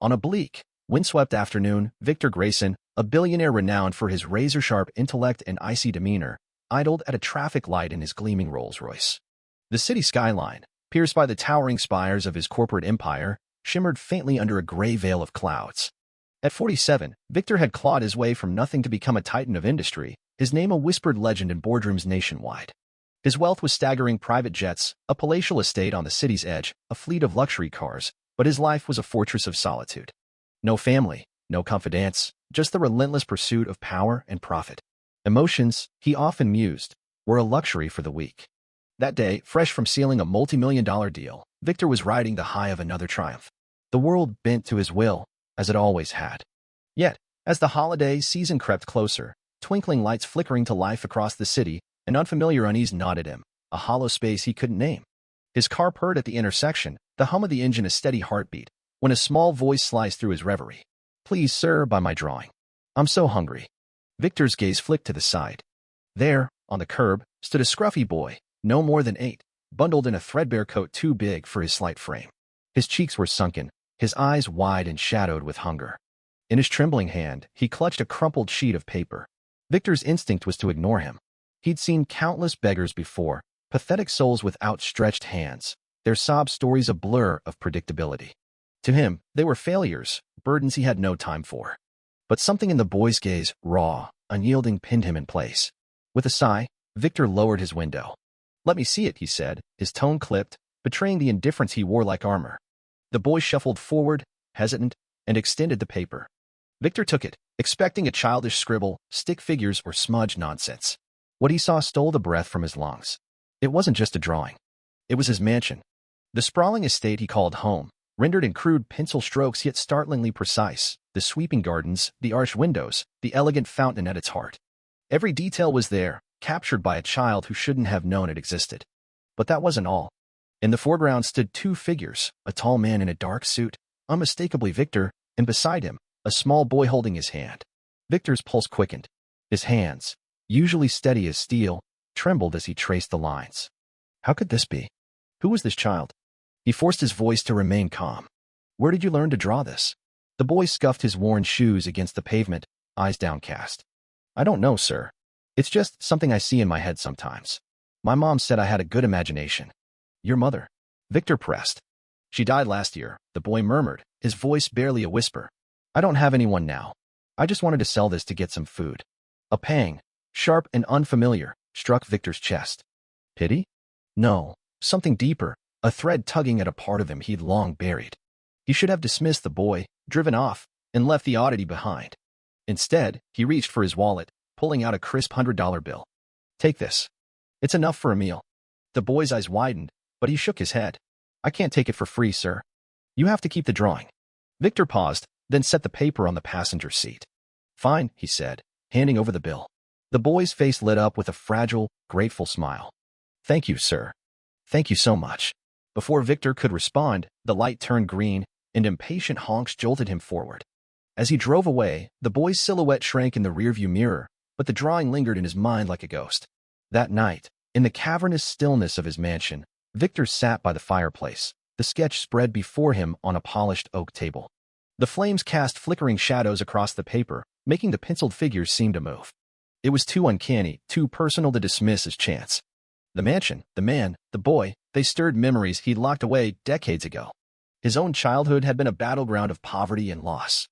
On a bleak, windswept afternoon, Victor Grayson, a billionaire renowned for his razor-sharp intellect and icy demeanor, idled at a traffic light in his gleaming Rolls-Royce. The city skyline, pierced by the towering spires of his corporate empire, shimmered faintly under a gray veil of clouds. At 47, Victor had clawed his way from nothing to become a titan of industry, his name a whispered legend in boardrooms nationwide. His wealth was staggering: private jets, a palatial estate on the city's edge, a fleet of luxury cars, but his life was a fortress of solitude. No family, no confidants, just the relentless pursuit of power and profit. Emotions, he often mused, were a luxury for the weak. That day, fresh from sealing a multi-million-dollar deal, Victor was riding the high of another triumph. The world bent to his will, as it always had. Yet, as the holiday season crept closer, twinkling lights flickering to life across the city, an unfamiliar unease gnawed at him, a hollow space he couldn't name. His car purred at the intersection, the hum of the engine a steady heartbeat, when a small voice sliced through his reverie. "Please, sir, buy my drawing. I'm so hungry." Victor's gaze flicked to the side. There, on the curb, stood a scruffy boy, no more than 8, bundled in a threadbare coat too big for his slight frame. His cheeks were sunken, his eyes wide and shadowed with hunger. In his trembling hand, he clutched a crumpled sheet of paper. Victor's instinct was to ignore him. He'd seen countless beggars before, pathetic souls with outstretched hands, their sob stories a blur of predictability. To him, they were failures, burdens he had no time for. But something in the boy's gaze, raw, unyielding, pinned him in place. With a sigh, Victor lowered his window. "Let me see it," he said, his tone clipped, betraying the indifference he wore like armor. The boy shuffled forward, hesitant, and extended the paper. Victor took it, expecting a childish scribble, stick figures, or smudge nonsense. What he saw stole the breath from his lungs. It wasn't just a drawing. It was his mansion. The sprawling estate he called home, rendered in crude pencil strokes yet startlingly precise, the sweeping gardens, the arched windows, the elegant fountain at its heart. Every detail was there, captured by a child who shouldn't have known it existed. But that wasn't all. In the foreground stood 2 figures, a tall man in a dark suit, unmistakably Victor, and beside him, a small boy holding his hand. Victor's pulse quickened. His hands, usually steady as steel, trembled as he traced the lines. How could this be? Who was this child? He forced his voice to remain calm. "Where did you learn to draw this?" The boy scuffed his worn shoes against the pavement, eyes downcast. "I don't know, sir. It's just something I see in my head sometimes. My mom said I had a good imagination." "Your mother?" Victor pressed. "She died last year," the boy murmured, his voice barely a whisper. "I don't have anyone now. I just wanted to sell this to get some food." A pang, sharp and unfamiliar, struck Victor's chest. Pity? No, something deeper, a thread tugging at a part of him he'd long buried. He should have dismissed the boy, driven off, and left the oddity behind. Instead, he reached for his wallet, pulling out a crisp $100 bill. "Take this. It's enough for a meal." The boy's eyes widened, but he shook his head. "I can't take it for free, sir. You have to keep the drawing." Victor paused, then set the paper on the passenger seat. "Fine," he said, handing over the bill. The boy's face lit up with a fragile, grateful smile. "Thank you, sir. Thank you so much." Before Victor could respond, the light turned green, and impatient honks jolted him forward. As he drove away, the boy's silhouette shrank in the rearview mirror, but the drawing lingered in his mind like a ghost. That night, in the cavernous stillness of his mansion, Victor sat by the fireplace, the sketch spread before him on a polished oak table. The flames cast flickering shadows across the paper, making the penciled figures seem to move. It was too uncanny, too personal to dismiss as chance. The mansion, the man, the boy, they stirred memories he'd locked away decades ago. His own childhood had been a battleground of poverty and loss.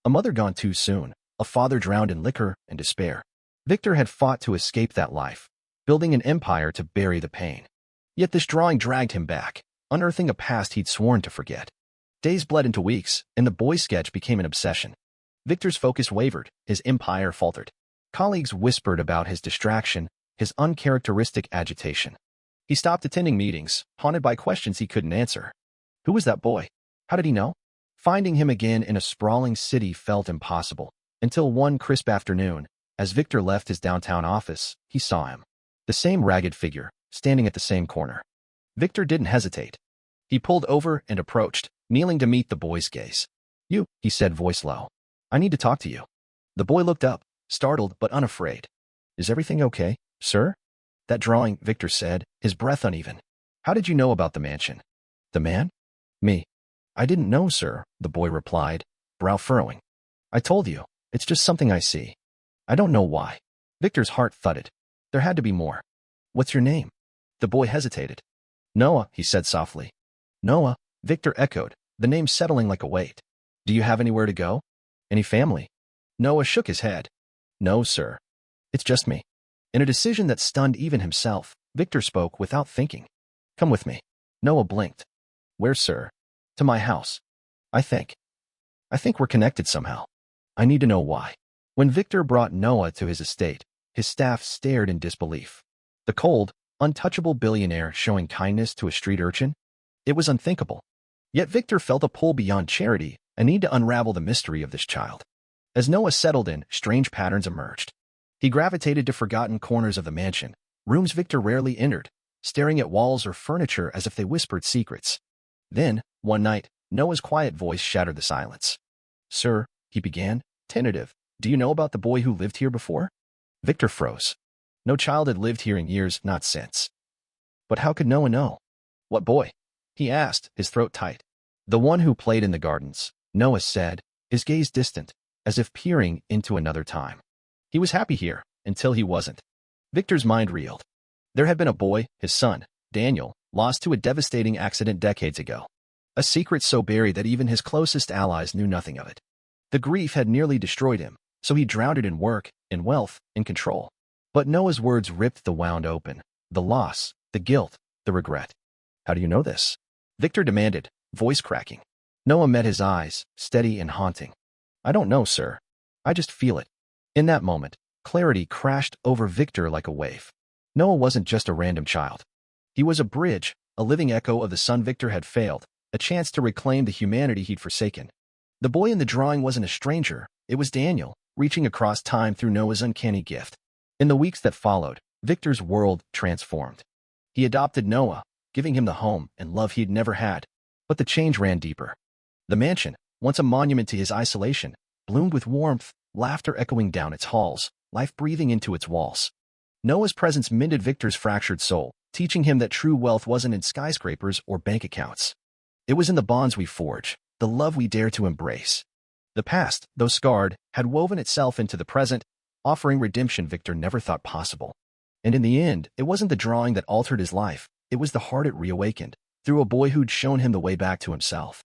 A mother gone too soon, a father drowned in liquor and despair. Victor had fought to escape that life, building an empire to bury the pain. Yet this drawing dragged him back, unearthing a past he'd sworn to forget. Days bled into weeks, and the boy's sketch became an obsession. Victor's focus wavered, his empire faltered. Colleagues whispered about his distraction, his uncharacteristic agitation. He stopped attending meetings, haunted by questions he couldn't answer. Who was that boy? How did he know? Finding him again in a sprawling city felt impossible, until one crisp afternoon, as Victor left his downtown office, he saw him. The same ragged figure, standing at the same corner. Victor didn't hesitate. He pulled over and approached, kneeling to meet the boy's gaze. "You," he said, voice low. "I need to talk to you." The boy looked up, startled but unafraid. "Is everything okay, sir?" "That drawing," Victor said, his breath uneven. "How did you know about the mansion?" "The man?" "Me." I didn't know, sir, the boy replied, brow furrowing. I told you, it's just something I see. I don't know why. Victor's heart thudded. There had to be more. What's your name? The boy hesitated. Noah, he said softly. Noah, Victor echoed, the name settling like a weight. Do you have anywhere to go? Any family? Noah shook his head. No, sir. It's just me. In a decision that stunned even himself, Victor spoke without thinking. Come with me. Noah blinked. Where, sir? To my house. I think we're connected somehow. I need to know why. When Victor brought Noah to his estate, his staff stared in disbelief. The cold, untouchable billionaire showing kindness to a street urchin? It was unthinkable. Yet Victor felt a pull beyond charity, a need to unravel the mystery of this child. As Noah settled in, strange patterns emerged. He gravitated to forgotten corners of the mansion, rooms Victor rarely entered, staring at walls or furniture as if they whispered secrets. Then, one night, Noah's quiet voice shattered the silence. Sir, he began, tentative, do you know about the boy who lived here before? Victor froze. No child had lived here in years, not since. But how could Noah know? What boy? He asked, his throat tight. The one who played in the gardens, Noah said, his gaze distant, as if peering into another time. He was happy here, until he wasn't. Victor's mind reeled. There had been a boy, his son, Daniel, lost to a devastating accident decades ago. A secret so buried that even his closest allies knew nothing of it. The grief had nearly destroyed him, so he drowned it in work, in wealth, in control. But Noah's words ripped the wound open. The loss, the guilt, the regret. How do you know this? Victor demanded, voice cracking. Noah met his eyes, steady and haunting. I don't know, sir. I just feel it. In that moment, clarity crashed over Victor like a wave. Noah wasn't just a random child. He was a bridge, a living echo of the son Victor had failed, a chance to reclaim the humanity he'd forsaken. The boy in the drawing wasn't a stranger, it was Daniel, reaching across time through Noah's uncanny gift. In the weeks that followed, Victor's world transformed. He adopted Noah, giving him the home and love he'd never had. But the change ran deeper. The mansion, once a monument to his isolation, bloomed with warmth, laughter echoing down its halls, life breathing into its walls. Noah's presence mended Victor's fractured soul, teaching him that true wealth wasn't in skyscrapers or bank accounts. It was in the bonds we forge, the love we dare to embrace. The past, though scarred, had woven itself into the present, offering redemption Victor never thought possible. And in the end, it wasn't the drawing that altered his life, it was the heart it reawakened, through a boy who'd shown him the way back to himself.